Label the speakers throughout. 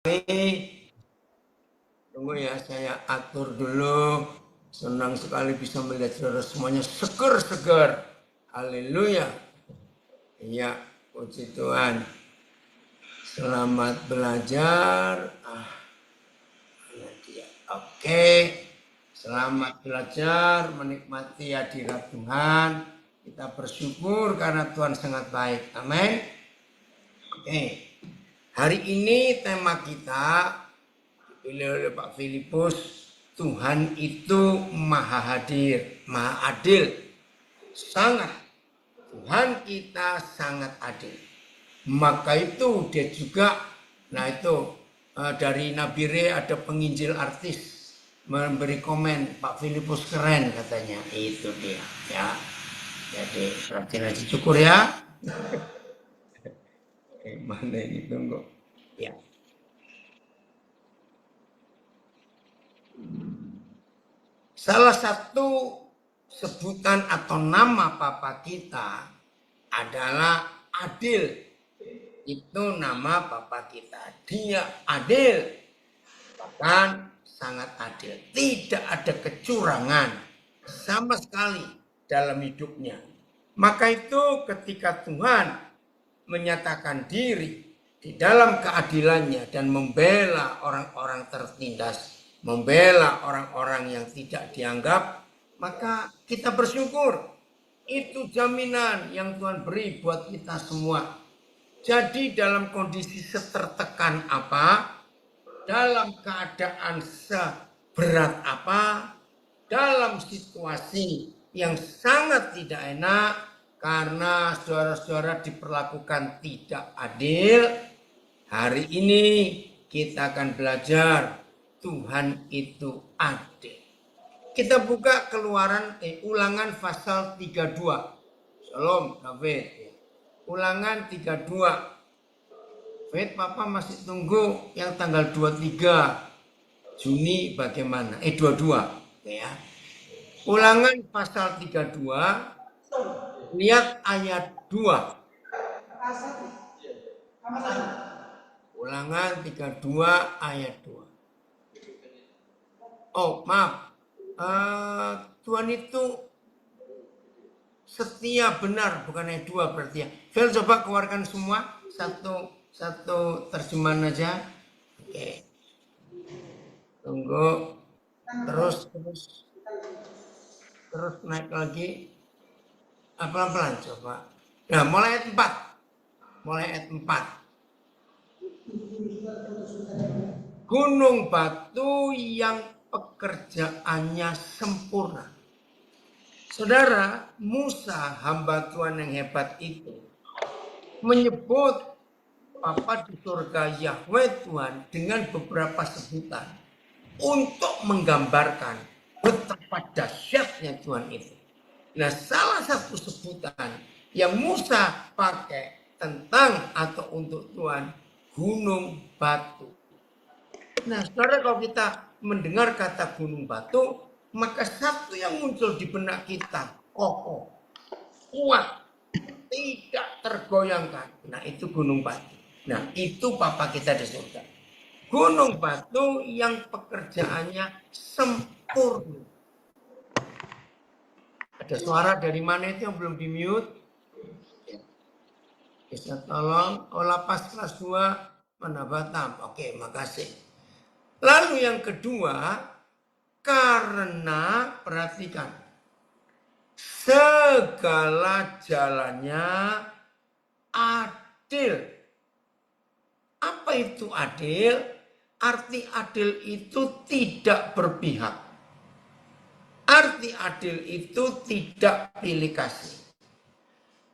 Speaker 1: Tunggu ya, saya atur dulu. Senang sekali bisa melihat saudara semuanya seger-seger. Haleluya. Iya, puji Tuhan. Selamat belajar. Oke. Selamat belajar, menikmati hadirat Tuhan. Kita bersyukur karena Tuhan sangat baik. Amin. Oke. Hari ini tema kita dipilih oleh Pak Filipus, Tuhan itu maha hadir, maha adil. Sangat. Tuhan kita sangat adil. Maka itu dia juga, nah itu dari Nabi Re ada penginjil artis memberi komen, Pak Filipus keren katanya. Itu dia ya. Jadi rajin-rajin syukur ya. Mana ini tunggu. Ya. Salah satu sebutan atau nama Papa kita adalah adil. Itu nama Papa kita. Dia adil. Bahkan sangat adil. Tidak ada kecurangan sama sekali dalam hidupnya. Maka itu ketika Tuhan menyatakan diri di dalam keadilannya dan membela orang-orang tertindas, membela orang-orang yang tidak dianggap, maka kita bersyukur. Itu jaminan yang Tuhan beri buat kita semua. Jadi dalam kondisi setertekan apa, dalam keadaan seberat apa, dalam situasi yang sangat tidak enak, karena saudara-saudara diperlakukan tidak adil, hari ini kita akan belajar Tuhan itu adil. Kita buka Ulangan pasal 32. Shalom David. Ulangan 32. David, Papa masih tunggu yang tanggal 23 Juni bagaimana? 22 ya. Ulangan pasal 32. Lihat ayat 2. Ulangan 32 ayat 2. Oh, maaf. Tuhan itu setia benar, bukan ayat 2 berarti ya. Phil coba keluarkan semua satu terjemahan aja. Oke. Tunggu. Terus naik lagi. Pelan-pelan coba. Nah, mulai ayat 4. Gunung batu yang pekerjaannya sempurna. Saudara, Musa hamba Tuhan yang hebat itu menyebut Bapa di surga Yahweh Tuhan dengan beberapa sebutan untuk menggambarkan betapa dahsyatnya Tuhan itu. Nah, salah satu sebutan yang Musa pakai tentang atau untuk Tuhan, gunung batu. Nah, saudara, kalau kita mendengar kata gunung batu, maka satu yang muncul di benak kita, kokoh, kuat, tidak tergoyangkan. Nah, itu gunung batu. Nah, itu Papa kita di surga. Gunung batu yang pekerjaannya sempurna. Ada suara dari mana itu yang belum di-mute? Bisa tolong. Lapas kelas 2 mana Batam? Oke, makasih. Lalu yang kedua, karena perhatikan, segala jalannya adil. Apa itu adil? Arti adil itu tidak berpihak. Arti adil itu tidak pilih kasih.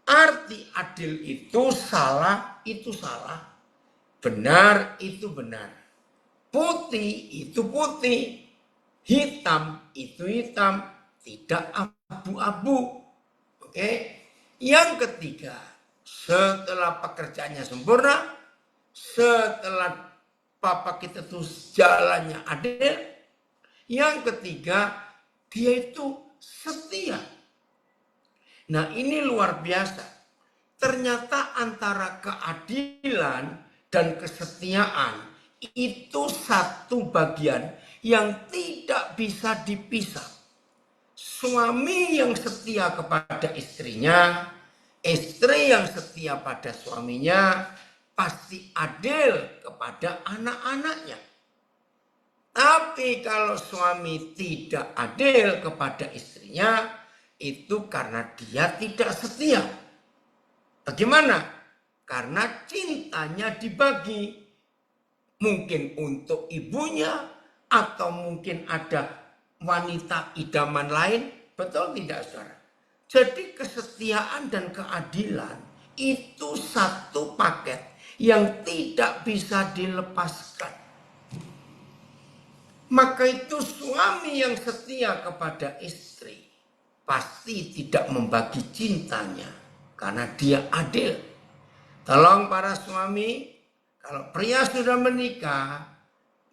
Speaker 1: Arti adil itu salah, benar itu benar. Putih itu putih, hitam itu hitam, tidak abu-abu. Oke. Yang ketiga, setelah pekerjaannya sempurna, setelah Papa kita tuh jalannya adil, yang ketiga, dia itu setia. Nah, ini luar biasa. Ternyata antara keadilan dan kesetiaan itu satu bagian yang tidak bisa dipisah. Suami yang setia kepada istrinya, istri yang setia pada suaminya, pasti adil kepada anak-anaknya. Tapi kalau suami tidak adil kepada istrinya, itu karena dia tidak setia. Bagaimana? Karena cintanya dibagi. Mungkin untuk ibunya, atau mungkin ada wanita idaman lain. Betul tidak, saudara? Jadi kesetiaan dan keadilan itu satu paket yang tidak bisa dilepaskan. Maka itu suami yang setia kepada istri pasti tidak membagi cintanya karena dia adil. Tolong para suami, kalau pria sudah menikah,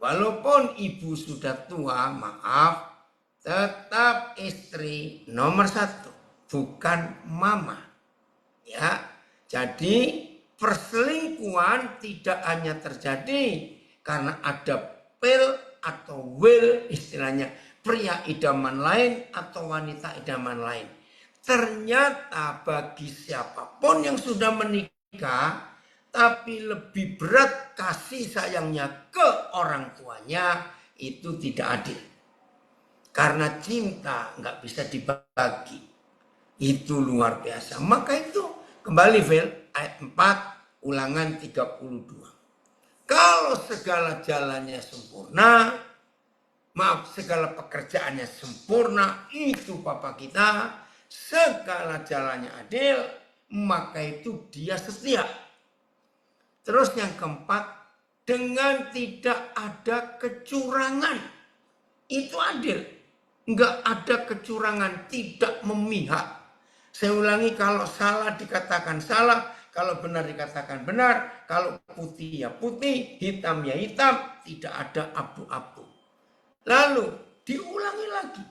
Speaker 1: walaupun ibu sudah tua, maaf, tetap istri nomor satu, bukan mama. Ya, jadi perselingkuhan tidak hanya terjadi karena ada pil atau will, istilahnya pria idaman lain atau wanita idaman lain. Ternyata bagi siapapun yang sudah menikah tapi lebih berat kasih sayangnya ke orang tuanya, itu tidak adil. Karena cinta nggak bisa dibagi. Itu luar biasa. Maka itu kembali ayat 4 Ulangan 32. Kalau segala jalannya sempurna, segala pekerjaannya sempurna, itu Papa kita, segala jalannya adil, maka itu dia setia. Terus yang keempat, dengan tidak ada kecurangan, itu adil. Enggak ada kecurangan, tidak memihak. Saya ulangi, kalau salah dikatakan salah, kalau benar dikatakan benar, kalau putih ya putih, hitam ya hitam, tidak ada abu-abu. Lalu diulangi lagi,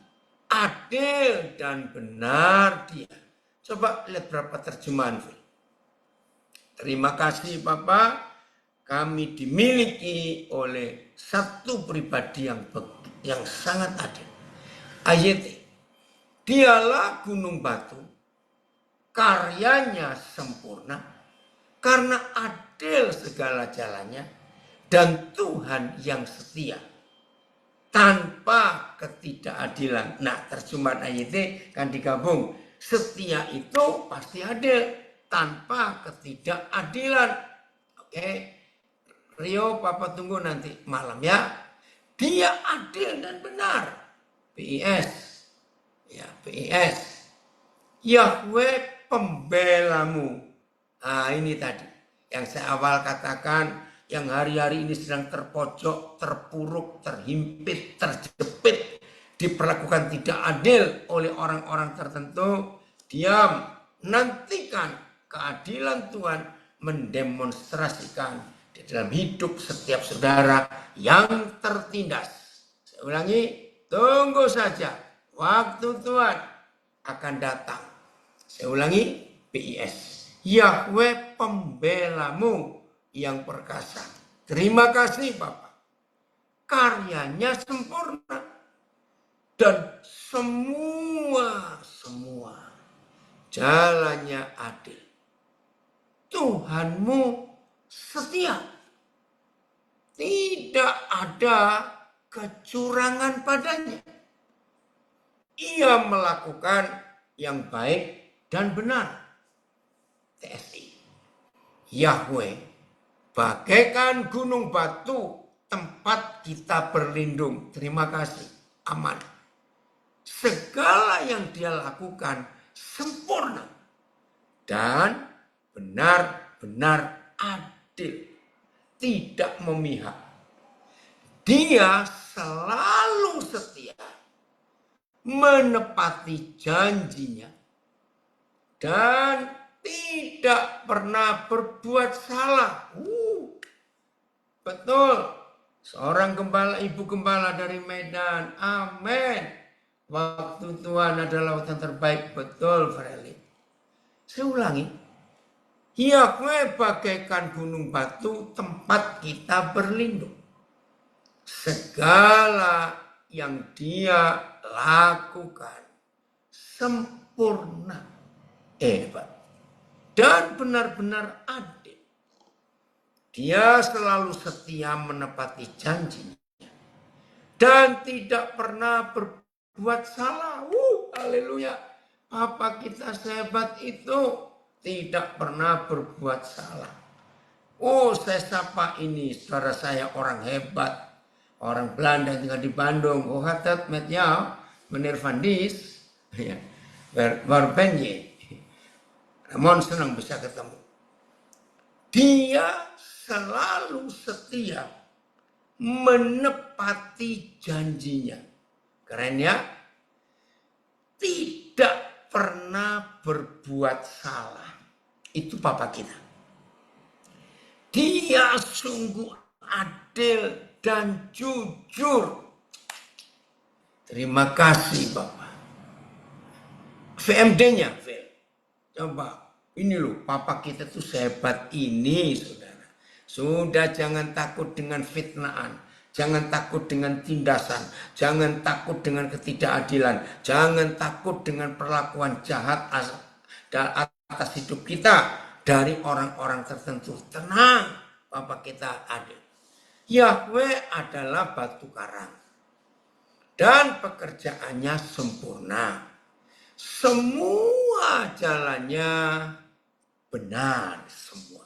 Speaker 1: adil dan benar dia. Coba lihat berapa terjemahan. Terima kasih Bapak, kami dimiliki oleh satu pribadi yang sangat adil. Ayat, dialah gunung batu, karyanya sempurna, karena adil segala jalannya, dan Tuhan yang setia, tanpa ketidakadilan. Nah, terjemahan ayat kan digabung. Setia itu pasti adil, tanpa ketidakadilan. Oke, Rio, Papa tunggu nanti malam ya. Dia adil dan benar. PIS. Ya, PIS. Yahweh pembelamu. Nah, ini tadi yang saya awal katakan, yang hari-hari ini sedang terpojok, terpuruk, terhimpit, terjepit, diperlakukan tidak adil oleh orang-orang tertentu. Diam, nantikan keadilan Tuhan mendemonstrasikan di dalam hidup setiap saudara yang tertindas. Saya ulangi, tunggu saja, waktu Tuhan akan datang. Saya ulangi, PIS. Yahweh pembelamu yang perkasa. Terima kasih Bapak. Karyanya sempurna. Dan semua jalannya adil. Tuhanmu setia. Tidak ada kecurangan padanya. Ia melakukan yang baik dan benar. TSI. Yahweh bagaikan gunung batu, tempat kita berlindung. Terima kasih. Aman. Segala yang dia lakukan sempurna dan benar-benar adil, tidak memihak. Dia selalu setia, menepati janjinya, dan tidak pernah berbuat salah. Betul. Seorang gembala, ibu gembala dari Medan. Amin. Waktu Tuhan adalah lautan terbaik. Betul, Freli. Saya ulangi. Yahweh bagaikan gunung batu, tempat kita berlindung. segala yang dia lakukan sempurna, hebat, dan benar-benar adil. Dia selalu setia menepati janjinya dan tidak pernah berbuat salah. Haleluya. Apa kita sehebat itu, tidak pernah berbuat salah. Saya sapa ini saudara saya orang hebat, orang Belanda tinggal di Bandung. Hatat met jou, meneer Van Dis, ya, waar ben je? Ramon senang bisa ketemu. Dia selalu setia menepati janjinya. Keren ya? Tidak pernah berbuat salah. Itu Papa kita. Dia sungguh adil dan jujur. Terima kasih Bapak. VMD-nya, coba ini loh, Papa kita tuh sehebat ini, saudara. Sudah jangan takut dengan fitnaan, jangan takut dengan tindasan, jangan takut dengan ketidakadilan, jangan takut dengan perlakuan jahat atas hidup kita dari orang-orang tertentu. Tenang, Papa kita adil. Yahweh adalah batu karang dan pekerjaannya sempurna. Semua jalannya benar semua.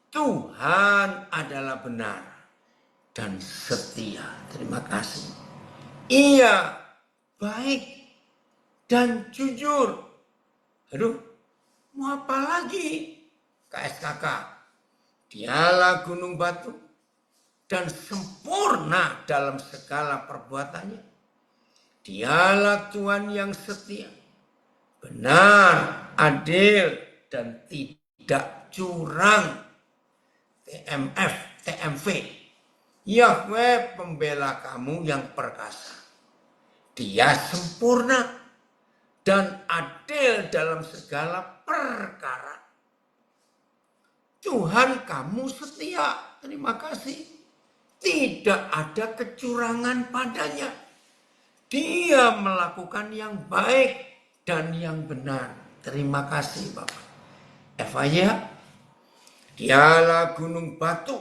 Speaker 1: Tuhan adalah benar dan setia. Terima kasih. Ia baik dan jujur. Aduh, mau apa lagi? KSKK. Dialah gunung batu dan sempurna dalam segala perbuatannya. Dialah Tuhan yang setia, benar, adil, dan tidak curang. TMV. Yahweh pembela kamu yang perkasa. Dia sempurna dan adil dalam segala perkara. Tuhan kamu setia. Terima kasih. Tidak ada kecurangan padanya. Dia melakukan yang baik dan yang benar. Terima kasih Bapak. Evaya, dialah gunung batu,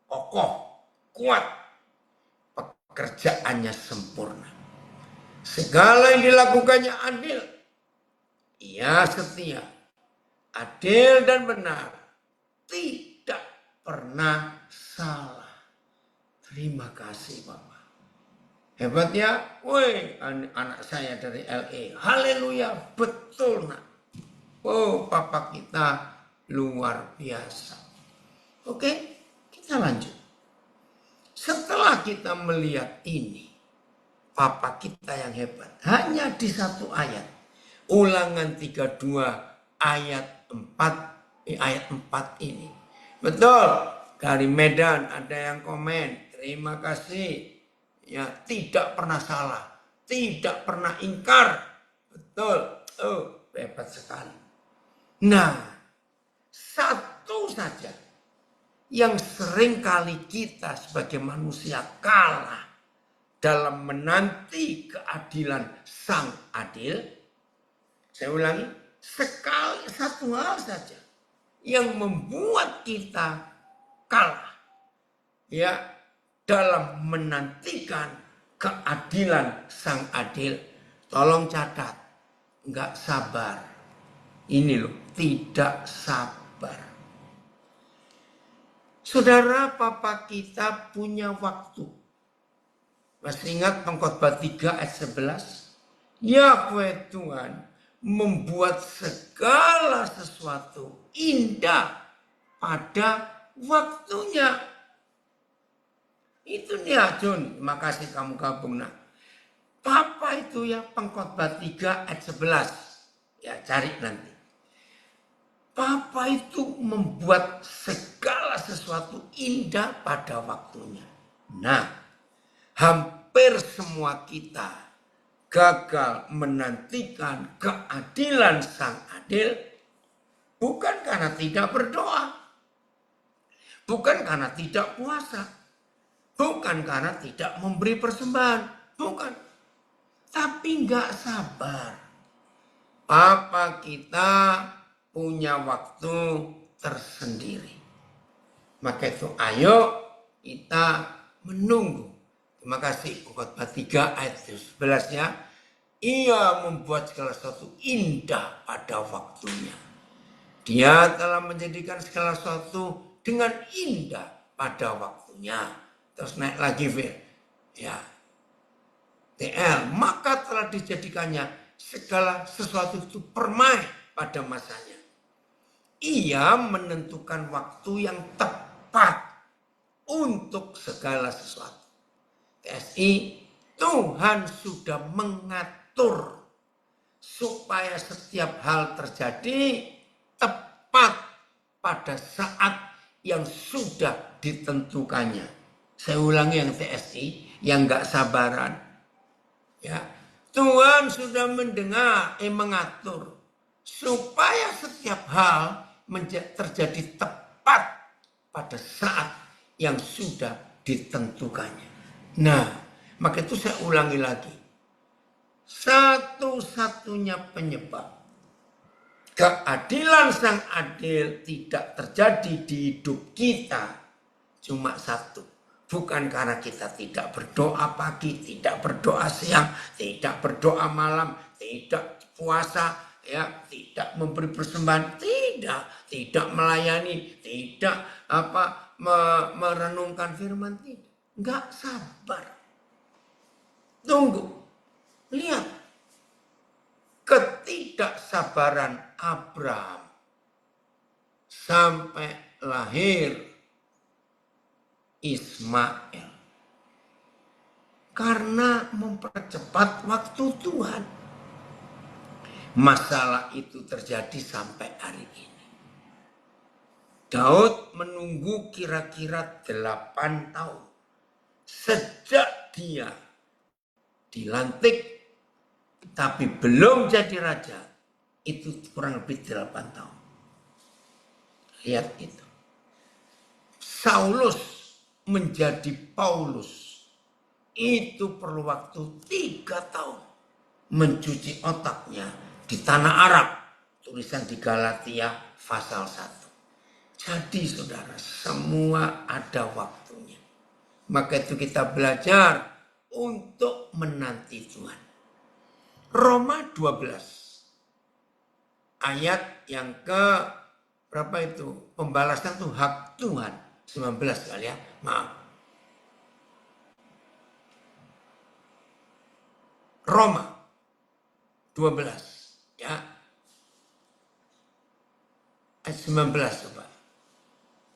Speaker 1: kokoh, kuat. Pekerjaannya sempurna. Segala yang dilakukannya adil. Ia setia, adil dan benar. Tidak pernah salah. Terima kasih Bapak. Hebat ya, woi anak saya dari LA. Haleluya, betul nak. Papa kita luar biasa. Oke, kita lanjut. Setelah kita melihat ini, Papa kita yang hebat, hanya di satu ayat. Ulangan 32 ayat 4 ini. Betul, dari Medan ada yang komen. Terima kasih. Ya, tidak pernah salah, tidak pernah ingkar. Betul. Hebat sekali. Nah, satu saja yang sering kali kita sebagai manusia kalah dalam menanti keadilan Sang Adil. Saya ulangi, satu hal saja yang membuat kita kalah. Ya, dalam menantikan keadilan Sang Adil. Tolong catat, nggak sabar. Ini loh, tidak sabar. Saudara, Papa kita punya waktu. Masih ingat Pengkhotbah 3 ayat 11? Yahweh Tuhan membuat segala sesuatu indah pada waktunya. Itu dia John, makasih kamu gabung. Nah, Papa itu ya Pengkhotbah 3 ayat 11. Ya cari nanti. Papa itu membuat segala sesuatu indah pada waktunya. Nah, hampir semua kita gagal menantikan keadilan Sang Adil bukan karena tidak berdoa. Bukan karena tidak puasa. Bukan karena tidak memberi persembahan. Bukan. Tapi nggak sabar. Apa kita punya waktu tersendiri. Maka itu ayo kita menunggu. Terima kasih. Khotbah 3 ayat 11 ya. Ia membuat segala sesuatu indah pada waktunya. Dia telah menjadikan segala sesuatu dengan indah pada waktunya. Terus naik lagi Fir. Ya. TL. Maka telah dijadikannya segala sesuatu itu permai pada masanya. Ia menentukan waktu yang tepat untuk segala sesuatu. TSI, Tuhan sudah mengatur supaya setiap hal terjadi tepat pada saat yang sudah ditentukannya. Saya ulangi yang TSI, yang gak sabaran. Ya, Tuhan sudah mengatur supaya setiap hal terjadi tepat pada saat yang sudah ditentukannya. Nah, maka itu saya ulangi lagi. Satu-satunya penyebab keadilan Sang Adil tidak terjadi di hidup kita cuma satu. Bukan karena kita tidak berdoa pagi, tidak berdoa siang, tidak berdoa malam, tidak puasa, ya, tidak memberi persembahan, tidak melayani, tidak merenungkan firman, tidak. Enggak sabar. Tunggu. Lihat. Ketidaksabaran Abraham sampai lahir Ismail. Karena mempercepat waktu Tuhan. Masalah itu terjadi sampai hari ini. Daud menunggu kira-kira 8 tahun. Sejak dia dilantik, tapi belum jadi raja, itu kurang lebih 8 tahun. Lihat itu. Saulus menjadi Paulus, itu perlu waktu 3 tahun. Mencuci otaknya di tanah Arab. Tulisan di Galatia pasal 1. Jadi saudara, semua ada waktunya. Maka itu kita belajar untuk menanti Tuhan. Roma 12. Ayat yang ke berapa itu? Pembalasan itu hak Tuhan. 19 kali ya. Maaf. Roma 12 ya. Ayat 19 coba.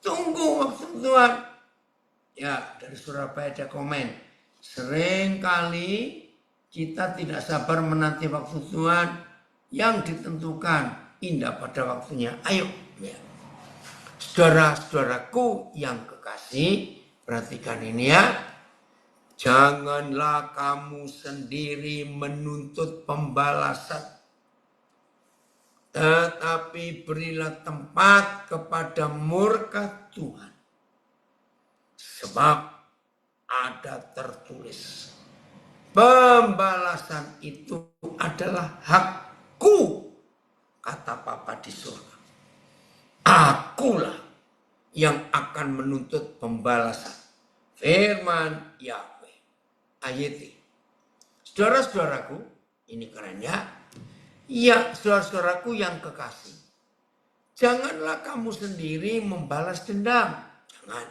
Speaker 1: Tunggu waktu Tuhan. Ya, dari Surabaya ada komen. Seringkali kita tidak sabar menanti waktu Tuhan yang ditentukan indah pada waktunya. Ayo, ya. Saudara-saudaraku yang kekasih, perhatikan ini ya. Janganlah kamu sendiri menuntut pembalasan, tetapi berilah tempat kepada murka Tuhan. Sebab ada tertulis, pembalasan itu adalah hakku, kata Bapa di surga. Akulah yang akan menuntut pembalasan. Firman Yahweh. Ayat ini. Saudara-saudaraku, ini keren ya. Ya, saudara-saudaraku yang kekasih. Janganlah kamu sendiri membalas dendam. Jangan.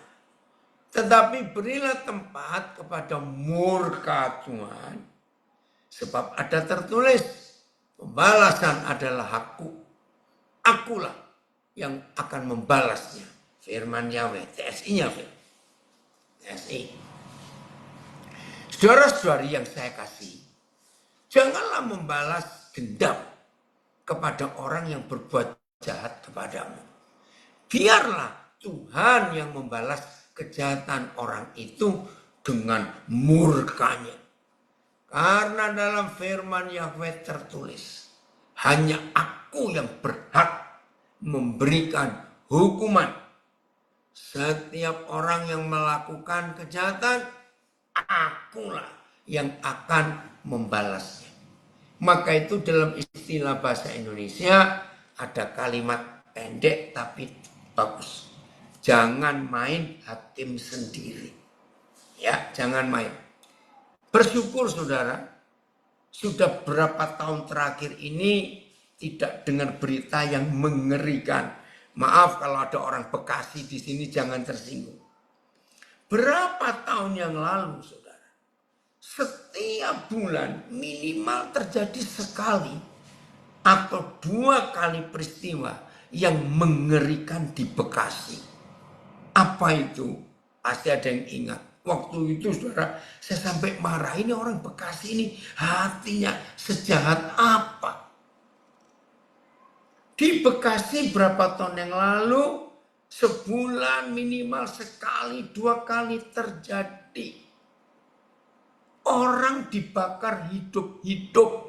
Speaker 1: Tetapi berilah tempat kepada murka Tuhan. Sebab ada tertulis, pembalasan adalah hakku. Akulah yang akan membalasnya. Firman Yahweh, TSI-nya. TSI. Saudara-saudari yang saya kasih, janganlah membalas dendam kepada orang yang berbuat jahat kepadamu. Biarlah Tuhan yang membalas kejahatan orang itu dengan murkanya. Karena dalam firman Yahweh tertulis, hanya aku yang berhak memberikan hukuman. Setiap orang yang melakukan kejahatan, akulah yang akan membalasnya. Maka itu dalam istilah bahasa Indonesia ada kalimat pendek tapi bagus. Jangan main hakim sendiri. Ya, jangan main. Bersyukur saudara, sudah berapa tahun terakhir ini tidak dengar berita yang mengerikan. Maaf kalau ada orang Bekasi di sini, jangan tersinggung. Berapa tahun yang lalu saudara, setiap bulan minimal terjadi sekali atau 2 kali peristiwa yang mengerikan di Bekasi. Apa itu? Pasti ada yang ingat. Waktu itu saudara, saya sampai marah, ini orang Bekasi ini hatinya sejahat apa? Di Bekasi berapa tahun yang lalu, sebulan minimal sekali 2 kali terjadi. Orang dibakar hidup-hidup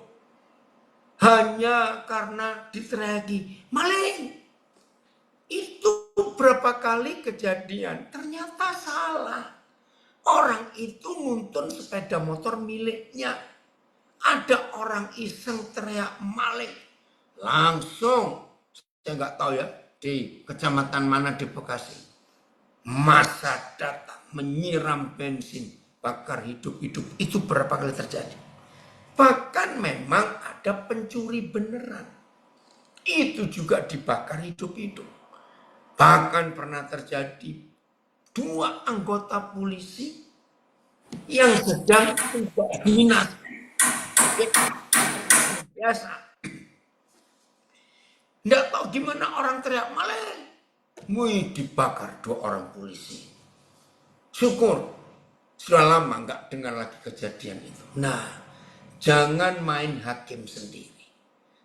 Speaker 1: hanya karena diteriaki maling. Itu berapa kali kejadian, ternyata salah. Orang itu nuntun sepeda motor miliknya. Ada orang iseng teriak maling. Langsung, saya nggak tahu ya, di kecamatan mana di Bekasi. Massa datang, menyiram bensin, bakar hidup-hidup. Itu berapa kali terjadi. Bahkan memang ada pencuri beneran. Itu juga dibakar hidup-hidup. Bahkan pernah terjadi 2 anggota polisi yang sedang tidak dinas. Biasa. Tidak tahu gimana orang teriak maling. Wih, dibakar 2 orang polisi. Syukur. Sudah lama nggak dengar lagi kejadian itu. Nah, jangan main hakim sendiri.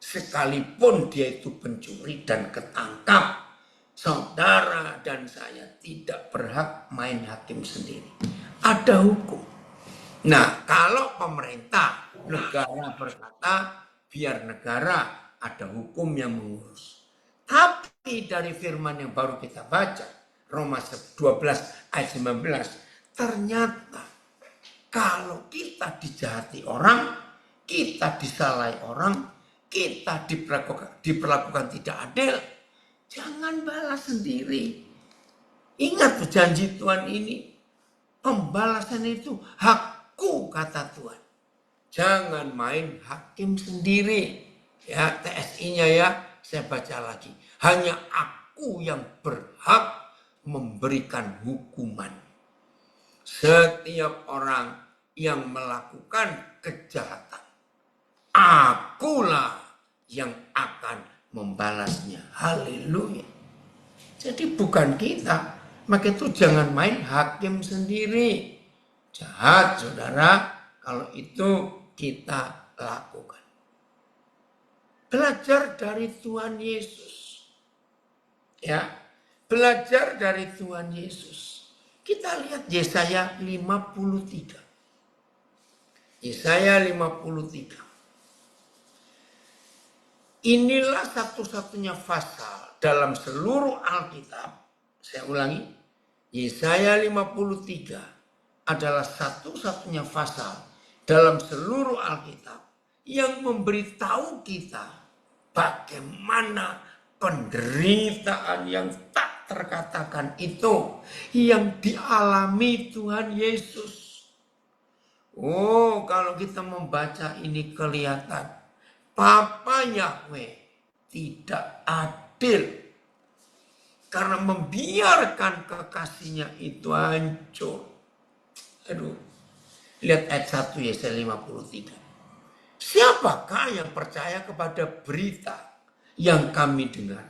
Speaker 1: Sekalipun dia itu pencuri dan ketangkap, saudara dan saya tidak berhak main hakim sendiri. Ada hukum. Nah, kalau pemerintah negara berkata, biar negara ada hukum yang mengurus. Tapi dari firman yang baru kita baca, Roma 12 ayat 19, ternyata kalau kita dijahati orang, kita disalahi orang, kita diperlakukan tidak adil, jangan balas sendiri. Ingat janji Tuhan ini. Pembalasan itu hakku, kata Tuhan. Jangan main hakim sendiri. Ya, TSI-nya ya, saya baca lagi. Hanya aku yang berhak memberikan hukuman. Setiap orang yang melakukan kejahatan, akulah yang akan membalasnya. Haleluya. Jadi bukan kita. Maka itu jangan main hakim sendiri. Jahat saudara kalau itu kita lakukan. Belajar dari Tuhan Yesus. Ya, belajar dari Tuhan Yesus. Kita lihat Yesaya 53. Yesaya 53. Inilah satu-satunya pasal dalam seluruh Alkitab. Saya ulangi, Yesaya 53 adalah satu-satunya pasal dalam seluruh Alkitab yang memberitahu kita bagaimana penderitaan yang tak terkatakan itu yang dialami Tuhan Yesus. Oh, kalau kita membaca ini kelihatan Bapa Yahweh tidak adil. Karena membiarkan kekasihnya itu hancur. Aduh. Lihat ayat 1 Yesaya 53. Siapakah yang percaya kepada berita yang kami dengar?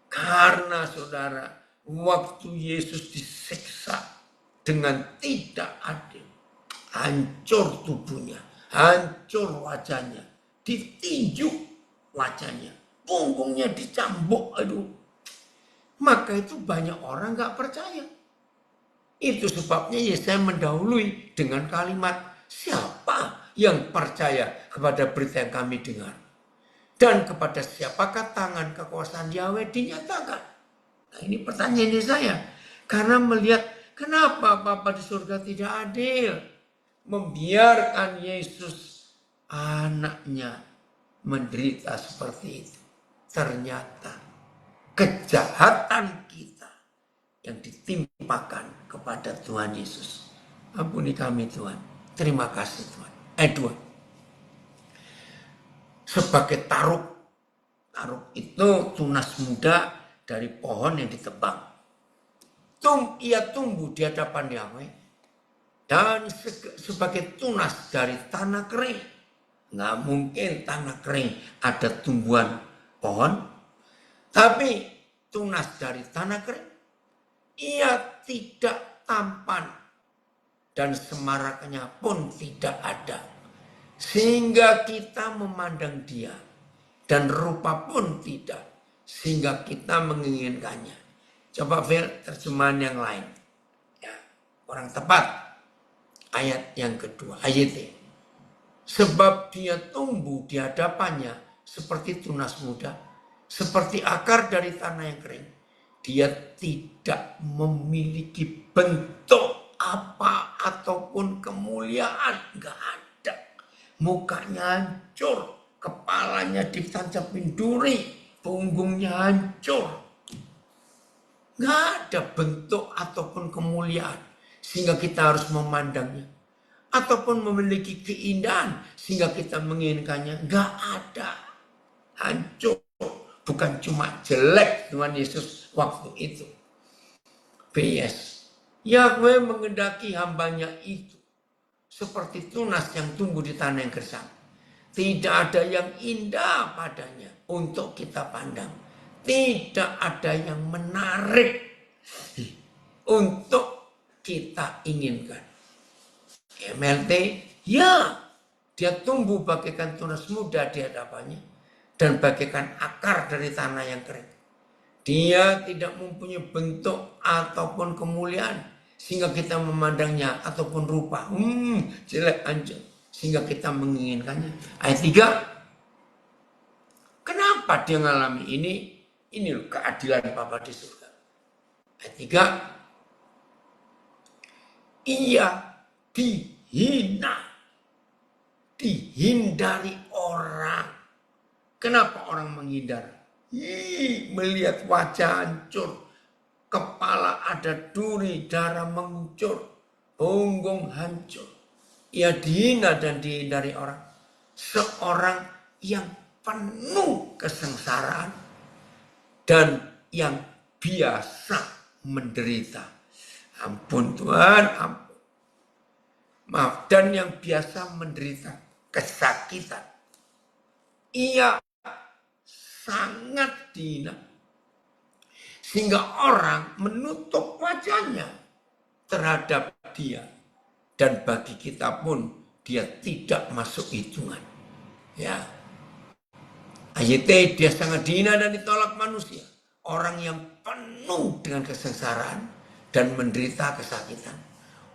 Speaker 1: Karena saudara, waktu Yesus disiksa dengan tidak adil. Hancur tubuhnya, hancur wajahnya, ditinju wajahnya, punggungnya dicambuk, aduh. Maka itu banyak orang gak percaya. Itu sebabnya Yesaya mendahului dengan kalimat, siapa yang percaya kepada berita yang kami dengar? Dan kepada siapakah tangan kekuasaan Yahweh dinyatakan? Nah, ini pertanyaan Yesaya. Karena melihat kenapa Bapa di surga tidak adil. Membiarkan Yesus anaknya menderita seperti itu. Ternyata kejahatan kita yang ditimpakan kepada Tuhan Yesus. Ampuni kami Tuhan. Terima kasih Tuhan. Dua. Sebagai taruk itu tunas muda dari pohon yang ditebang. Ia tumbuh di hadapan Yahweh dan sebagai tunas dari tanah kering. Nggak mungkin tanah kering ada tumbuhan pohon, tapi tunas dari tanah kering. Ia tidak tampan dan semaraknya pun tidak ada, sehingga kita memandang dia, dan rupa pun tidak, sehingga kita menginginkannya. Coba terjemahan yang lain. Ya, kurang tepat. Ayat yang kedua, ayat ini. Sebab dia tumbuh di hadapannya seperti tunas muda, seperti akar dari tanah yang kering. Dia tidak memiliki bentuk apa ataupun kemuliaan. Enggak ada. Mukanya hancur, kepalanya ditancapin duri, punggungnya hancur. Nggak ada bentuk ataupun kemuliaan sehingga kita harus memandangnya. Ataupun memiliki keindahan sehingga kita menginginkannya. Nggak ada. Hancur. Bukan cuma jelek Tuhan Yesus waktu itu. PS. Yahweh mengendaki hambanya itu seperti tunas yang tumbuh di tanah yang gersang. Tidak ada yang indah padanya untuk kita pandang. Tidak ada yang menarik untuk kita inginkan. MLT, ya, dia tumbuh bagaikan tunas muda di hadapannya dan bagaikan akar dari tanah yang kering. Dia tidak mempunyai bentuk ataupun kemuliaan sehingga kita memandangnya ataupun rupa. Jelek hancur sehingga kita menginginkannya. Ayat 3. Kenapa dia mengalami ini? Ini loh keadilan Bapa di surga. Ayat 3. Ia dihina. Dihindari orang. Kenapa orang menghindar? Melihat wajah hancur. Kepala ada duri, darah mengucur. Punggung hancur. Ia dihina dan dihindari orang. Seorang yang penuh kesengsaraan. Dan yang biasa menderita. Ampun Tuhan, ampun. Maaf, dan yang biasa menderita kesakitan. Ia sangat dihina. Sehingga orang menutup wajahnya terhadap dia. Dan bagi kita pun dia tidak masuk hitungan. Ya. Ayat dia sangat dihina dan ditolak manusia. Orang yang penuh dengan kesengsaraan dan menderita kesakitan.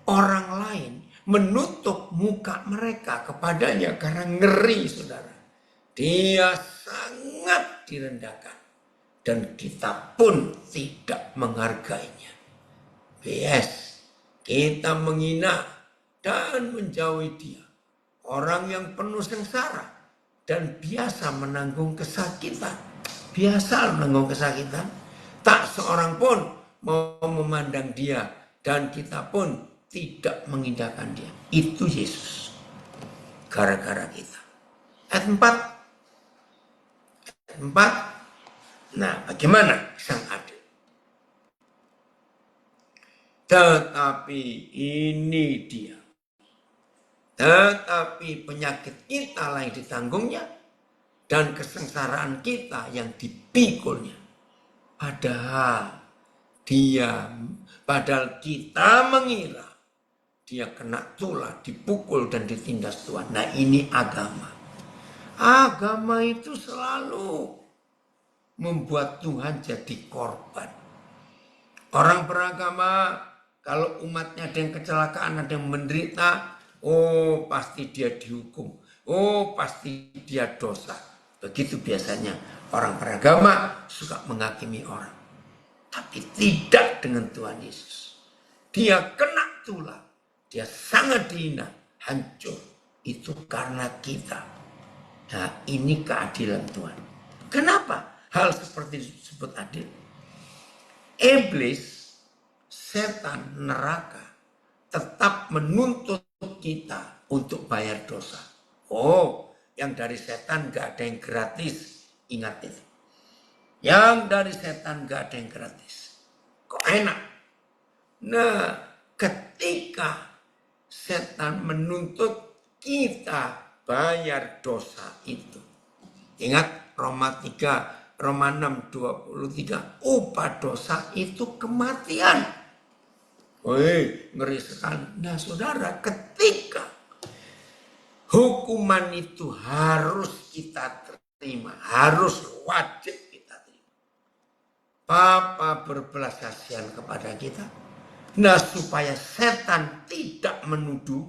Speaker 1: Orang lain menutup muka mereka kepadanya karena ngeri, saudara. Dia sangat direndahkan. Dan kita pun tidak menghargainya. PS, kita menghina dan menjauhi dia. Orang yang penuh sengsara dan biasa menanggung kesakitan. Biasa menanggung kesakitan. Tak seorang pun mau memandang dia. Dan kita pun tidak mengindahkan dia. Itu Yesus. Gara-gara kita. Ayat 4. Nah, bagaimana sang adil? Tetapi ini dia. Tetapi penyakit kita lah yang ditanggungnya. Dan kesengsaraan kita yang dipikulnya. Padahal kita mengira dia kena tulah, dipukul dan ditindas Tuhan. Nah, ini agama. Agama itu selalu membuat Tuhan jadi korban. Orang beragama, kalau umatnya ada yang kecelakaan, ada yang menderita, oh pasti dia dihukum. Oh pasti dia dosa. Begitu biasanya orang beragama suka menghakimi orang. Tapi tidak dengan Tuhan Yesus. Dia kena tulah. Dia sangat dihina. Hancur. Itu karena kita. Nah, ini keadilan Tuhan. Kenapa hal seperti itu disebut adil? Iblis, setan, neraka tetap menuntut kita untuk bayar dosa. Oh, yang dari setan gak ada yang gratis. Ingat itu. Yang dari setan gak ada yang gratis. Kok enak? Nah, ketika setan menuntut kita bayar dosa itu. Ingat Roma 3, Roma 6, 23. Upah dosa itu kematian. Woi, ngeri sekali. Nah saudara, ketika hukuman itu harus kita terima. Harus wajib kita terima. Papa berbelas kasihan kepada kita. Nah supaya setan tidak menuduh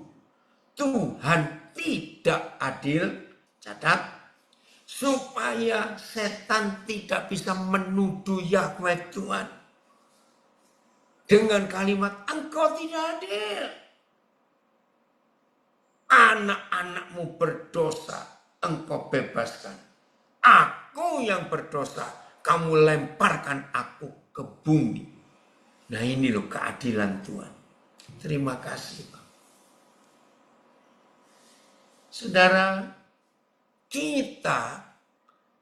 Speaker 1: Tuhan tidak adil. Catat. Supaya setan tidak bisa menuduh Yahweh Tuhan. Dengan kalimat engkau tidak adil. Anak-anakmu berdosa, engkau bebaskan. Aku yang berdosa, kamu lemparkan aku ke bumi. Nah ini loh keadilan Tuhan. Terima kasih Pak. Saudara, kita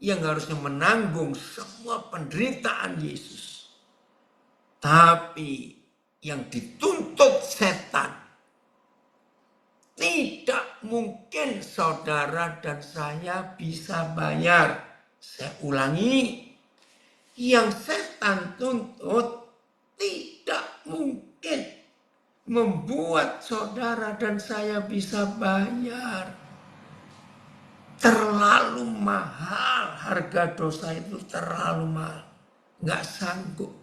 Speaker 1: yang harusnya menanggung semua penderitaan Yesus. Tapi yang dituntut setan. Tidak mungkin saudara dan saya bisa bayar. Saya ulangi. Yang setan tuntut tidak mungkin membuat saudara dan saya bisa bayar. Terlalu mahal, harga dosa itu terlalu mahal. Nggak sanggup.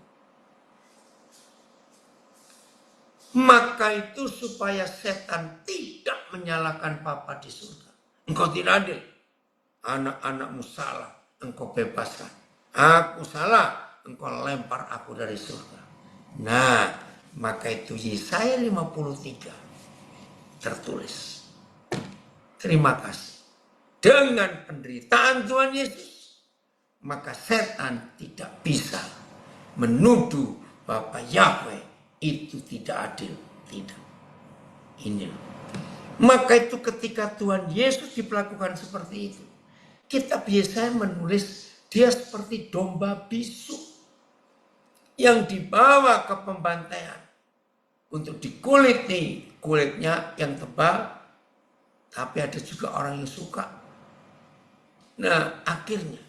Speaker 1: Maka itu supaya setan tidak menyalahkan Papa di surga. Engkau tidak adil. Anak-anakmu salah, engkau bebaskan. Aku salah, engkau lempar aku dari surga. Nah, maka itu Yesaya 53 tertulis. Terima kasih. Dengan penderitaan Tuhan Yesus, maka setan tidak bisa menuduh bahwa Yahweh itu tidak adil. Tidak. Ini. Maka itu ketika Tuhan Yesus diperlakukan seperti itu, kita biasanya menulis dia seperti domba bisu yang dibawa ke pembantaian untuk dikuliti, kulitnya yang tebal, tapi ada juga orang yang suka. Nah, akhirnya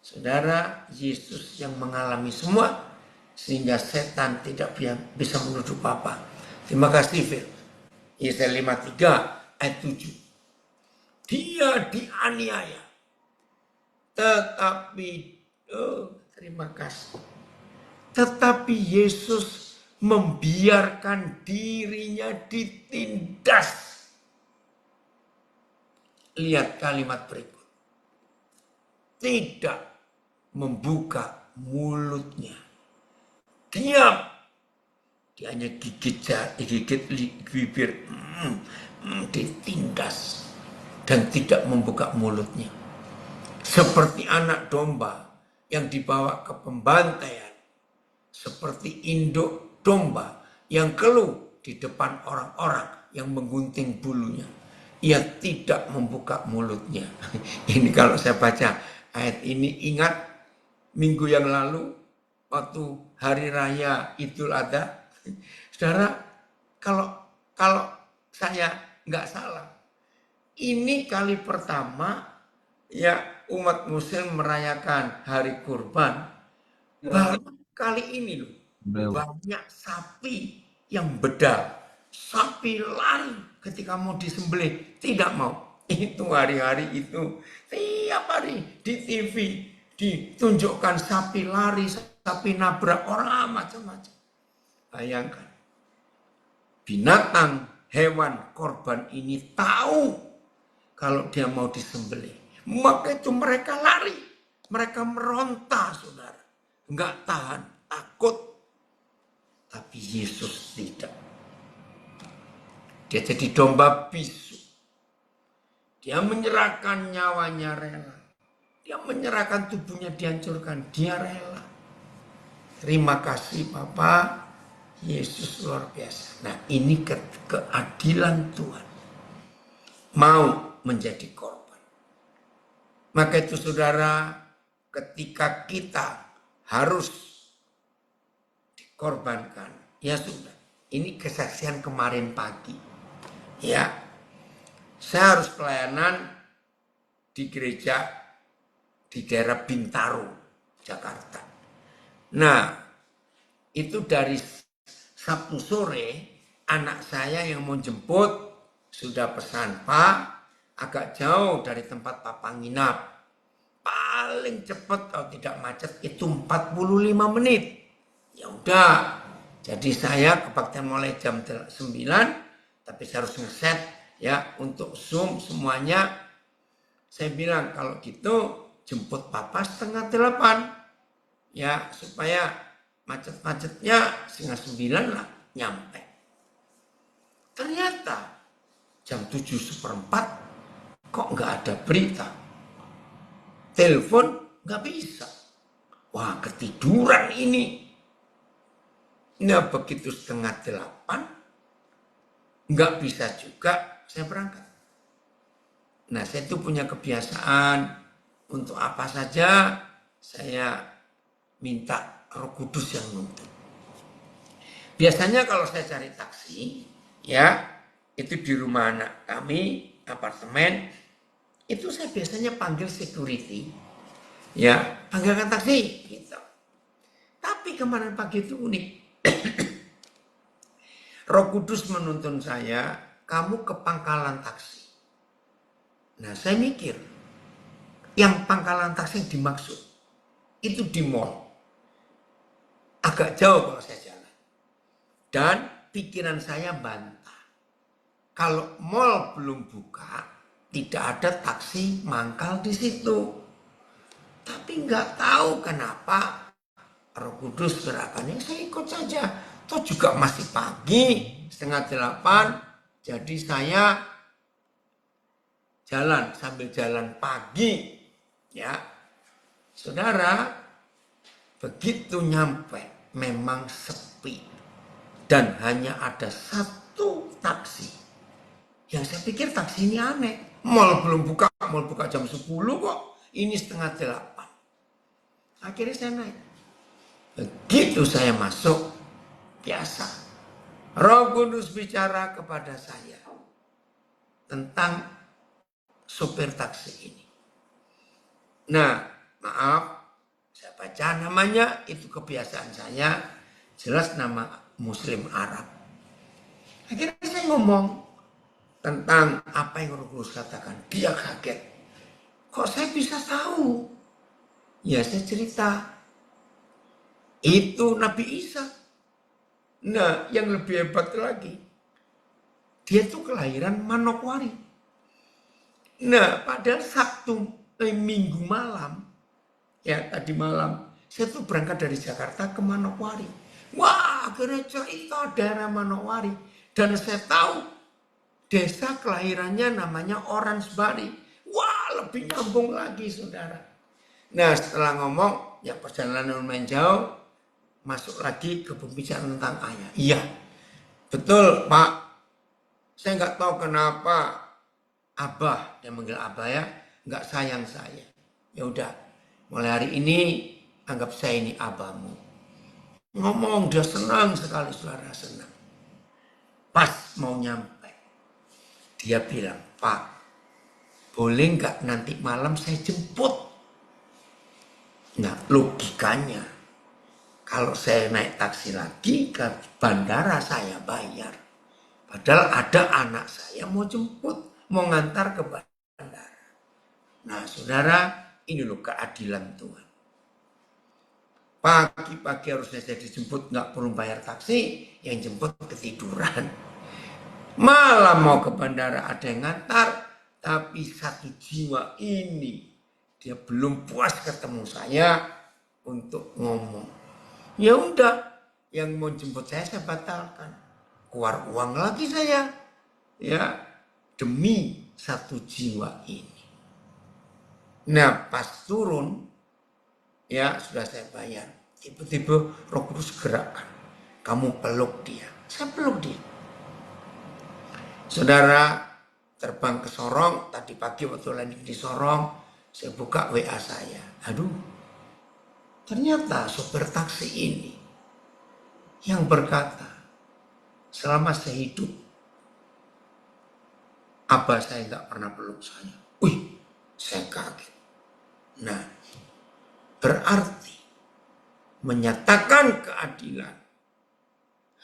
Speaker 1: saudara, Yesus yang mengalami semua sehingga setan tidak bisa menuduh Papa. Terima kasih, Phil. Yesaya 53 ayat 7. Dia dianiaya. Tetapi, terima kasih. Tetapi Yesus membiarkan dirinya ditindas. Lihat kalimat berikut. Tidak membuka mulutnya. Diam. Dia hanya gigit bibir. Ditindas. Dan tidak membuka mulutnya. Seperti anak domba yang dibawa ke pembantaian. Seperti induk domba yang keluh di depan orang-orang yang menggunting bulunya. Ia tidak membuka mulutnya. Ini kalau saya baca ayat ini, ingat minggu yang lalu waktu hari raya Idul Adha. Saudara, kalau saya nggak salah, ini kali pertama ya umat muslim merayakan hari kurban. Baru kali ini loh, banyak sapi yang bedal. Sapi lari ketika mau disembelih, tidak mau. Itu hari-hari itu tiap hari di TV ditunjukkan sapi lari, sapi nabrak orang, macam-macam. Bayangkan, binatang, hewan, korban ini tahu kalau dia mau disembelih. Maka itu mereka lari, mereka meronta, saudara. Enggak tahan. takut. Tapi Yesus tidak. Dia jadi domba bisu. Dia menyerahkan nyawanya rela. Dia menyerahkan tubuhnya dihancurkan. Dia rela. Terima kasih Bapak. Yesus luar biasa. Nah ini keadilan Tuhan. Mau menjadi korban. Maka itu saudara, ketika kita harus dikorbankan. Ya sudah. Ini kesaksian kemarin pagi. Ya. Saya harus pelayanan di gereja di daerah Bintaro, Jakarta. Nah, itu dari Sabtu sore, anak saya yang mau jemput sudah pesan, Pak, agak jauh dari tempat Papa nginap. Paling cepat kalau tidak macet itu 45 menit. Ya udah, jadi saya kebaktian mulai jam 9, tapi saya harus ngeset ya untuk Zoom semuanya. Saya bilang kalau gitu jemput Papa 7:30 ya supaya macet-macetnya 8:30 lah nyampe. Ternyata jam 7:04 kok nggak ada berita. Telepon nggak bisa. Wah ketiduran ini. Nah begitu 7:30 nggak bisa juga saya berangkat. Nah saya itu punya kebiasaan untuk apa saja saya minta Roh Kudus yang nuntun. Biasanya kalau saya cari taksi ya itu di rumah anak kami apartemen itu saya biasanya panggil security ya panggilkan taksi gitu. Tapi kemarin pagi itu unik. Roh Kudus menuntun saya, kamu ke pangkalan taksi. Nah saya mikir, yang pangkalan taksi yang dimaksud, itu di mall. Agak jauh kalau saya jalan. Dan pikiran saya bantah. Kalau mall belum buka, tidak ada taksi mangkal di situ. Tapi nggak tahu kenapa Roh Kudus gerakannya saya ikut saja. Toh juga masih pagi, 7:30. Jadi saya jalan sambil jalan pagi. Ya, saudara, begitu nyampe memang sepi. Dan hanya ada satu taksi. Yang saya pikir taksi ini aneh. Mall belum buka, mall buka jam 10 kok. Ini 7:30. Akhirnya saya naik. Begitu saya masuk, biasa. Roh Kudus bicara kepada saya tentang sopir taksi ini. Nah, maaf, saya baca namanya, itu kebiasaan saya, jelas nama Muslim Arab. Akhirnya saya ngomong tentang apa yang Roh Kudus katakan. Dia kaget. Kok saya bisa tahu? Ya saya cerita. Itu Nabi Isa. Nah, yang lebih hebat lagi, dia tuh kelahiran Manokwari. Nah, pada Minggu malam, ya tadi malam, saya tuh berangkat dari Jakarta ke Manokwari. Wah, akhirnya cerita daerah Manokwari. Dan saya tahu desa kelahirannya namanya Oransbari. Wah, lebih nyambung lagi, saudara. Nah, setelah ngomong, ya perjalanan lumayan jauh, masuk lagi ke pembicaraan tentang ayah. Iya, betul Pak. Saya nggak tahu kenapa Abah, yang manggil Abah ya, nggak sayang saya. Ya udah, mulai hari ini anggap saya ini abahmu. Ngomong dia senang sekali, saudara senang. Pas mau nyampe, dia bilang, Pak, boleh nggak nanti malam saya jemput? Nah, logikanya, kalau saya naik taksi lagi ke bandara saya bayar. Padahal ada anak saya mau jemput, mau ngantar ke bandara. Nah saudara, ini loh keadilan Tuhan. Pagi-pagi harusnya saya dijemput, nggak perlu bayar taksi, yang jemput ketiduran. Malam mau ke bandara ada yang ngantar, tapi satu jiwa ini, dia belum puas ketemu saya untuk ngomong. Ya udah, yang mau jemput saya batalkan. Keluar uang lagi saya, ya, demi satu jiwa ini. Nah, pas turun, ya sudah saya bayar. Tiba-tiba Roh Kudus gerakkan. Kamu peluk dia. Saya peluk dia. Saudara, terbang ke Sorong, tadi pagi waktu landing di Sorong, saya buka WA saya. Aduh, ternyata sopir taksi ini yang berkata, selama saya hidup, abah saya nggak pernah peluk saya. Wih, saya kaget. Nah, berarti menyatakan keadilan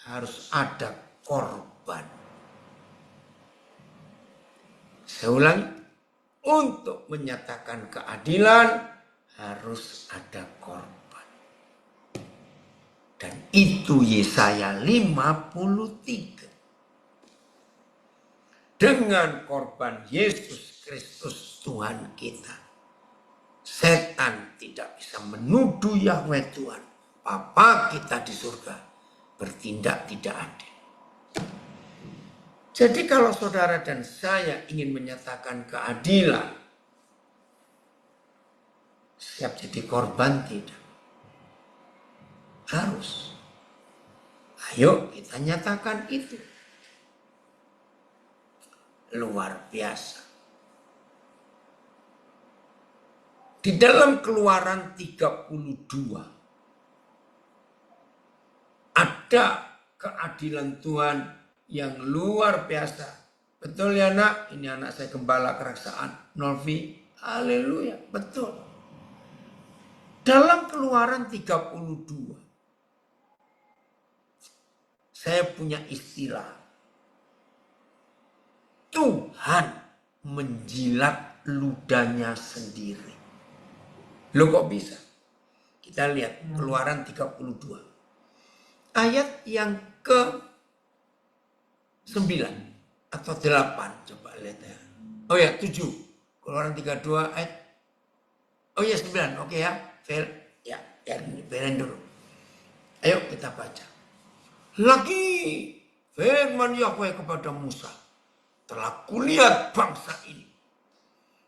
Speaker 1: harus ada korban. Saya ulangi, untuk menyatakan keadilan harus ada korban. Dan itu Yesaya 53. Dengan korban Yesus Kristus Tuhan kita, setan tidak bisa menuduh Yahweh Tuhan, Bapa kita di surga, bertindak tidak adil. Jadi kalau saudara dan saya ingin menyatakan keadilan, siap jadi korban tidak? Harus. Ayo kita nyatakan itu. Luar biasa. Di dalam Keluaran 32 ada keadilan Tuhan yang luar biasa. Betul ya nak? Ini anak saya gembala keraksaan Nolvi. Haleluya, betul. Dalam Keluaran 32 saya punya istilah. Tuhan menjilat ludahnya sendiri. Loh kok bisa? Kita lihat Keluaran 32. Ayat yang ke-9 atau 8. Coba lihat ya. Oh ya, 7. Keluaran 32 ayat. Oh ya, 9. Oke ya. Ya, berin dulu. Ayo kita baca. Lagi firman Yahweh kepada Musa. Telah kulihat bangsa ini.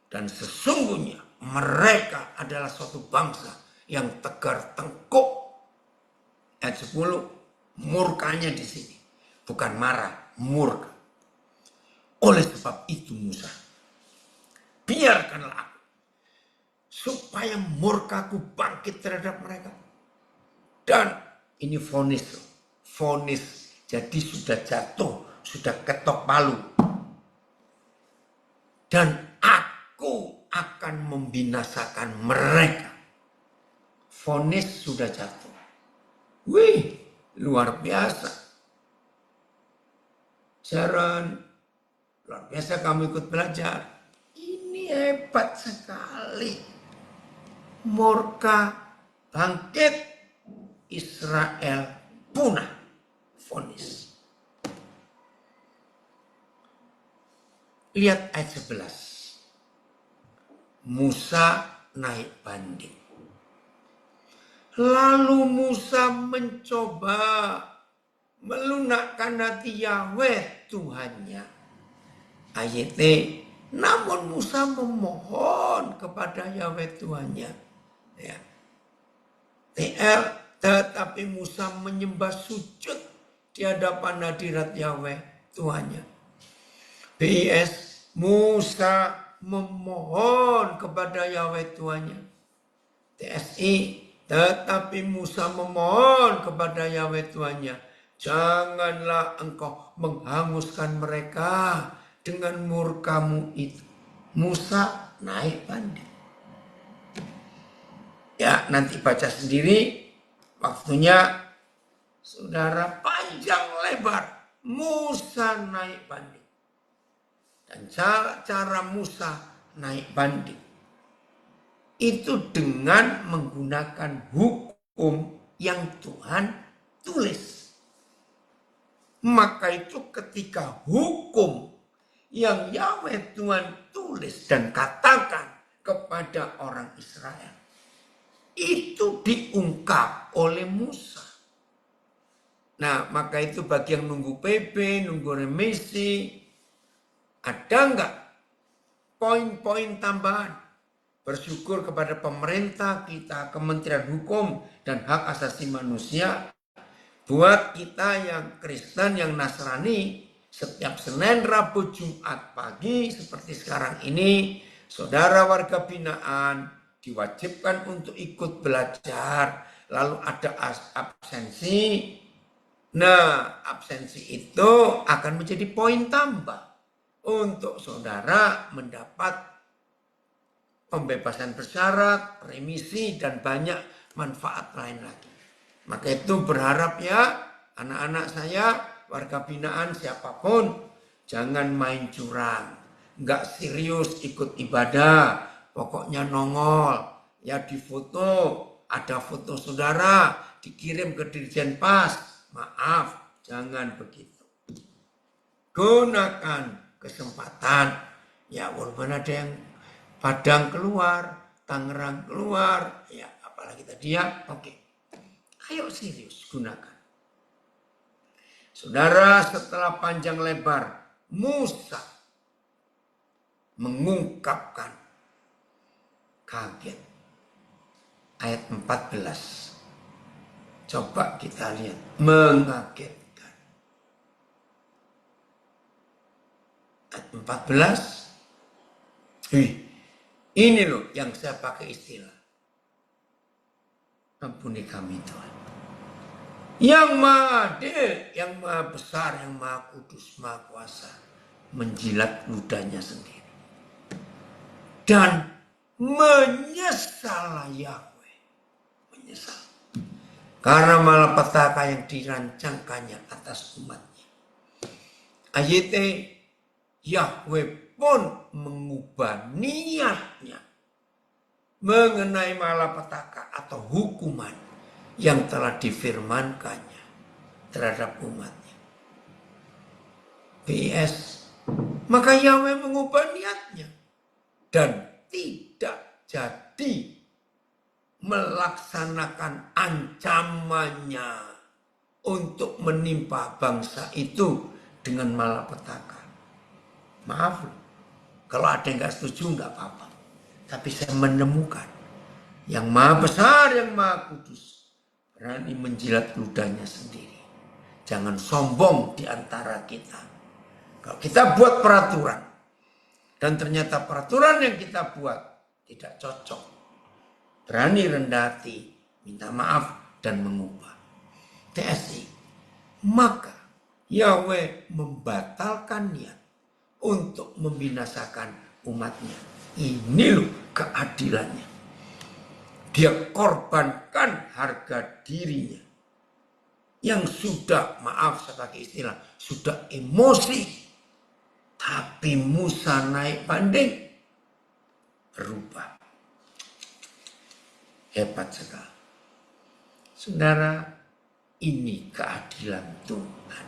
Speaker 1: Dan sesungguhnya mereka adalah suatu bangsa yang tegar tengkuk. Ayat 10, murkanya di sini. Bukan marah, murka. Oleh sebab itu Musa, biarkanlah aku, supaya murkaku bangkit terhadap mereka. Dan ini vonis. Vonis, jadi sudah jatuh, sudah ketok palu. Dan aku akan membinasakan mereka. Vonis sudah jatuh. Wih, luar biasa. Sharon, luar biasa kamu ikut belajar. Ini hebat sekali. Murka bangkit, Israel punah. Vonis. Lihat ayat 11. Musa naik banding. Lalu Musa mencoba melunakkan hati Yahweh Tuhannya. Ayat namun Musa memohon kepada Yahweh Tuhannya. Ya. Tetapi Musa menyembah sujud di hadapan hadirat Yahweh Tuhannya. BIS, Musa memohon kepada Yahweh Tuhannya. TSI, tetapi Musa memohon kepada Yahweh Tuhannya. Janganlah engkau menghanguskan mereka dengan murkamu itu. Musa naik banding. Ya, nanti baca sendiri. Waktunya, saudara, panjang lebar. Musa naik banding. Dan cara Musa naik banding itu dengan menggunakan hukum yang Tuhan tulis. Maka itu ketika hukum yang Yahweh Tuhan tulis dan katakan kepada orang Israel, itu diungkap oleh Musa. Nah, maka itu bagi yang nunggu PP, nunggu remisi, ada nggak poin-poin tambahan? Bersyukur kepada pemerintah kita, Kementerian Hukum dan Hak Asasi Manusia. Buat kita yang Kristen, yang Nasrani, setiap Senin, Rabu, Jumat pagi seperti sekarang ini, saudara warga binaan diwajibkan untuk ikut belajar. Lalu ada absensi. Nah, absensi itu akan menjadi poin tambah untuk saudara mendapat pembebasan bersyarat, remisi, dan banyak manfaat lain lagi. Maka itu berharap ya, anak-anak saya, warga binaan siapapun, jangan main curang. Nggak serius ikut ibadah, pokoknya nongol. Ya difoto, ada foto saudara, dikirim ke Dirjen Pas. Maaf, jangan begitu. Gunakan kesempatan. Ya walaupun ada yang Padang keluar, Tangerang keluar, ya apalagi tadi ya, oke. Ayo serius gunakan. Saudara, setelah panjang lebar, Musa mengungkapkan kaget. Ayat 14. Coba kita lihat, mengagetkan. Ayat 14. Ini loh yang saya pakai istilah. Ampuni kami Tuhan. Yang maha adil, yang maha besar, yang maha kudus, maha kuasa. Menjilat ludahnya sendiri. Dan menyesallah Yahweh. Menyesal. Karena malapetaka yang dirancangkannya atas umatnya. Ayat Yahweh pun mengubah niatnya mengenai malapetaka atau hukuman yang telah difirmankannya terhadap umatnya. PS, maka Yahweh mengubah niatnya dan tidak jadi melaksanakan ancamannya untuk menimpa bangsa itu dengan malapetaka. Maaf, kalau ada yang nggak setuju nggak apa-apa. Tapi saya menemukan yang maha besar, yang maha kudus berani menjilat ludahnya sendiri. Jangan sombong di antara kita. Kalau kita buat peraturan dan ternyata peraturan yang kita buat tidak cocok, berani rendah hati, minta maaf dan mengubah. TSI, maka Yahweh membatalkan niat untuk membinasakan umatnya. Ini loh keadilannya. Dia korbankan harga dirinya yang sudah, maaf saya pakai istilah, sudah emosi. Tapi Musa naik banding, berubah. Hebat sekali. Saudara, ini keadilan Tuhan.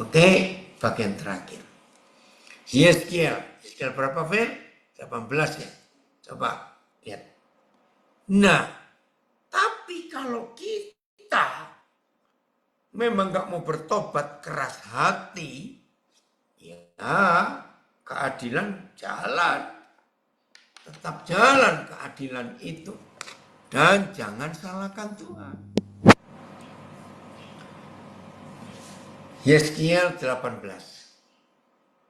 Speaker 1: Oke, bagian terakhir. Yeskiel berapa Fel? 18 ya. Coba lihat. Nah, tapi kalau kita memang nggak mau bertobat keras hati, ya keadilan jalan. Tetap jalan keadilan itu. Dan jangan salahkan Tuhan. Yeskiel 18.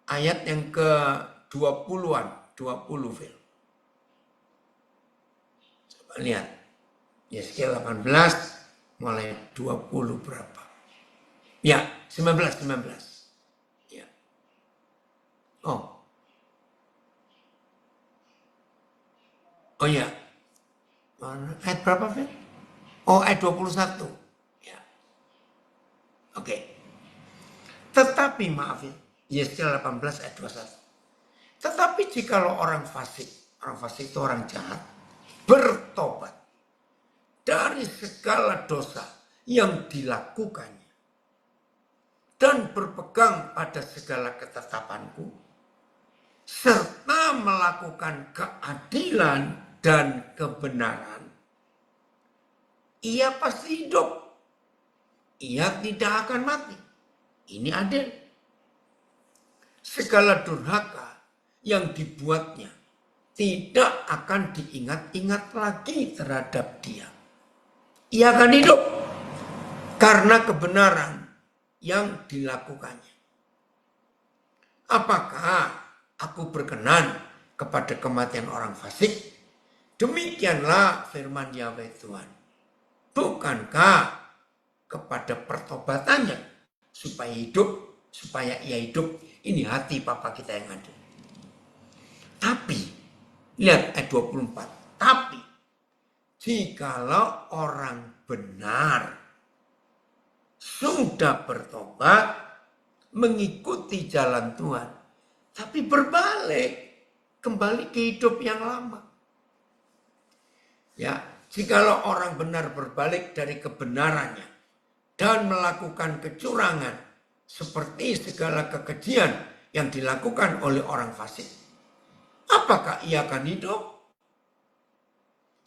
Speaker 1: Ayat yang ke-20-an, 20 Fel. Coba lihat. Yeskiel 18 mulai 20 berapa? Ya, 19. Ya. Oh ya. Ayat berapa, Fel? Oh, ayat 21. Ya. Oke. Tetapi maaf ya, Yeskiel 18 ayat 21. Tetapi jikalau orang fasik itu orang jahat, bertobat dari segala dosa yang dilakukannya dan berpegang pada segala ketetapanku, serta melakukan keadilan dan kebenaran, ia pasti hidup. Ia tidak akan mati. Ini adil. Segala durhaka yang dibuatnya tidak akan diingat-ingat lagi terhadap dia. Ia akan hidup karena kebenaran yang dilakukannya. Apakah aku berkenan kepada kematian orang fasik? Demikianlah firman Yahweh Tuhan. Bukankah kepada pertobatannya supaya ia hidup? Ini hati Papa kita yang ada. Tapi, lihat ayat 24. Tapi, jikalau orang benar sudah bertobat, mengikuti jalan Tuhan, tapi berbalik, kembali ke hidup yang lama. Ya, jikalau orang benar berbalik dari kebenarannya dan melakukan kecurangan seperti segala kekejian yang dilakukan oleh orang fasik, apakah ia akan hidup?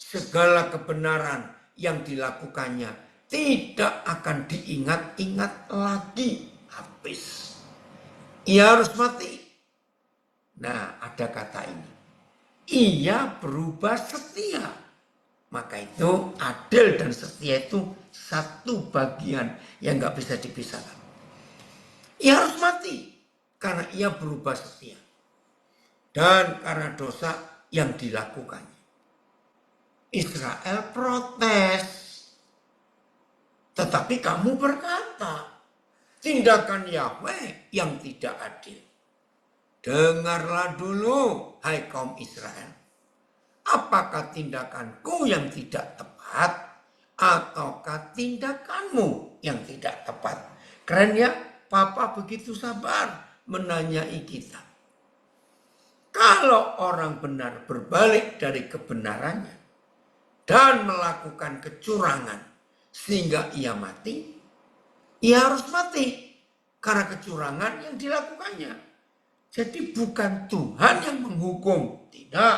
Speaker 1: Segala kebenaran yang dilakukannya tidak akan diingat-ingat lagi. Habis. Ia harus mati. Nah, ada kata ini. Ia berubah setia. Maka itu adil dan setia itu satu bagian yang gak bisa dipisahkan. Ia harus mati karena ia berubah setia. Dan karena dosa yang dilakukannya. Israel protes. Tetapi kamu berkata, tindakan Yahweh yang tidak adil. Dengarlah dulu, hai kaum Israel. Apakah tindakanku yang tidak tepat? Ataukah tindakanmu yang tidak tepat? Keren ya, Papa begitu sabar menanyai kita. Kalau orang benar berbalik dari kebenarannya dan melakukan kecurangan sehingga ia mati, ia harus mati karena kecurangan yang dilakukannya. Jadi bukan Tuhan yang menghukum. Tidak,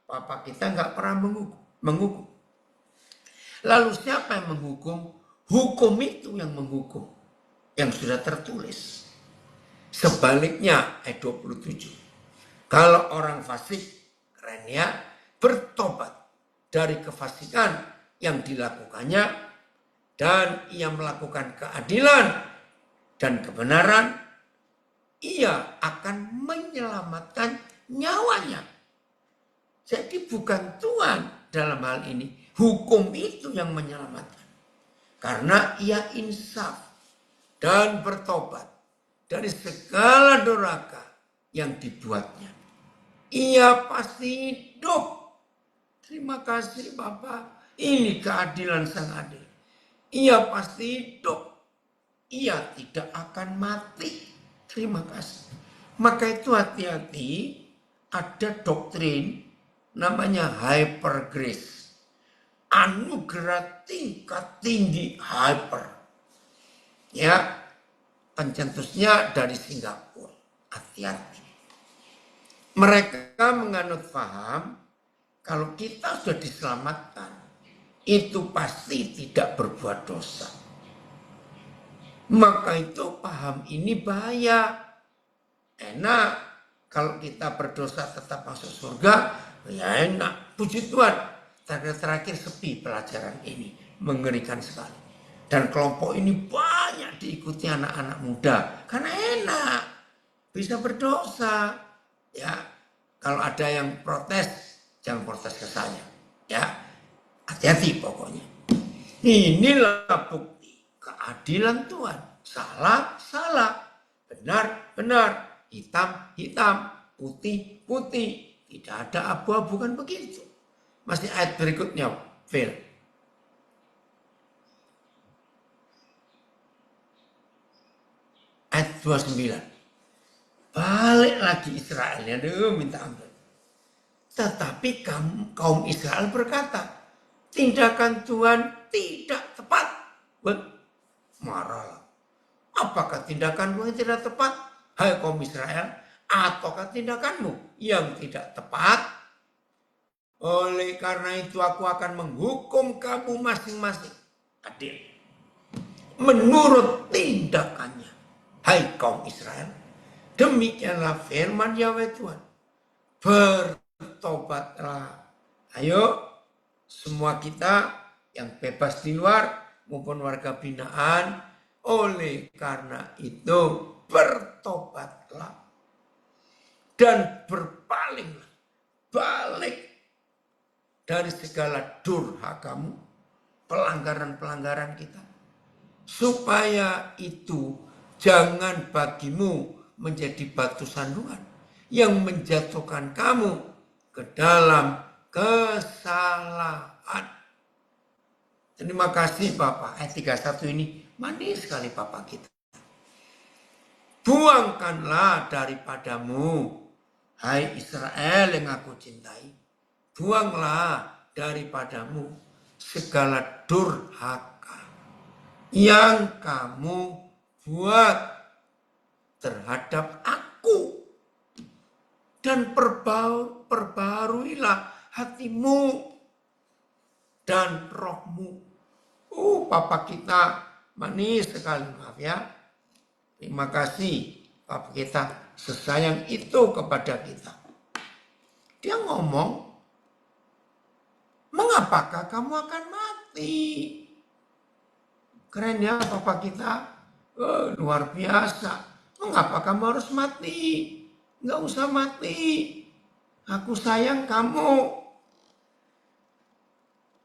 Speaker 1: Papa kita nggak pernah menghukum. Lalu siapa yang menghukum? Hukum itu yang menghukum. Yang sudah tertulis. Sebaliknya ayat 27. Kalau orang fasik, keren ya, bertobat dari kefasikan yang dilakukannya dan ia melakukan keadilan dan kebenaran, ia akan menyelamatkan nyawanya. Jadi bukan Tuhan dalam hal ini. Hukum itu yang menyelamatkan. Karena ia insaf dan bertobat dari segala durhaka yang dibuatnya. Ia pasti hidup. Terima kasih Bapak. Ini keadilan sang adil. Ia pasti hidup. Ia tidak akan mati. Terima kasih. Maka itu hati-hati, ada doktrin namanya hyper grace. Anugerah tingkat tinggi hyper. Ya, pencetusnya dari Singapura. Hati-hati. Mereka menganut paham kalau kita sudah diselamatkan, itu pasti tidak berbuat dosa. Maka itu paham ini bahaya. Enak kalau kita berdosa tetap masuk surga, ya enak. Puji Tuhan, terakhir sepi pelajaran ini. Mengerikan sekali. Dan kelompok ini banyak diikuti anak-anak muda. Karena enak. Bisa berdosa. Ya, kalau ada yang protes, jangan protes ke saya. Ya, hati-hati pokoknya. Inilah bukti keadilan Tuhan. Salah, salah. Benar, benar. Hitam, hitam. Putih, putih. Tidak ada abu-abu, kan begitu. Masih ayat berikutnya, Phil. Ayat 29. Balik lagi Israelnya, minta ampun. Tetapi kaum Israel berkata, tindakan Tuhan tidak tepat. Marah. Apakah tindakan Tuhan tidak tepat? Hai kaum Israel, ataukah tindakanmu yang tidak tepat? Oleh karena itu aku akan menghukum kamu masing-masing adil menurut tindakannya. Hai kaum Israel, demikianlah firman Yahweh Tuhan. Bertobatlah. Ayo semua kita yang bebas di luar maupun warga binaan. Oleh karena itu bertobatlah dan berpalinglah, balik dari segala durhakamu, pelanggaran-pelanggaran kita. Supaya itu jangan bagimu menjadi batu sandungan yang menjatuhkan kamu ke dalam kesalahan. Terima kasih Bapak. Ayat 31 ini manis sekali Bapak kita. Buangkanlah daripadamu, hai Israel yang aku cintai. Buanglah daripadamu segala durhaka yang kamu buat terhadap aku. Dan perbaharuilah hatimu dan rohmu. Papa kita manis sekali, maaf ya. Terima kasih Papa kita sesayang itu kepada kita. Dia ngomong, mengapakah kamu akan mati? Keren ya Papa kita. Luar biasa. Mengapa kamu harus mati? Nggak usah mati. Aku sayang kamu.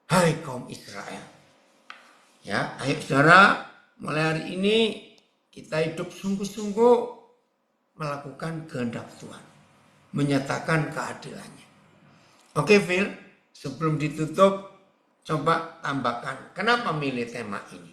Speaker 1: Hai kaum Israel. Ya, ayo saudara, mulai hari ini kita hidup sungguh-sungguh melakukan kehendak Tuhan. Menyatakan keadilannya. Oke Phil, sebelum ditutup, coba tambahkan. Kenapa milih tema ini?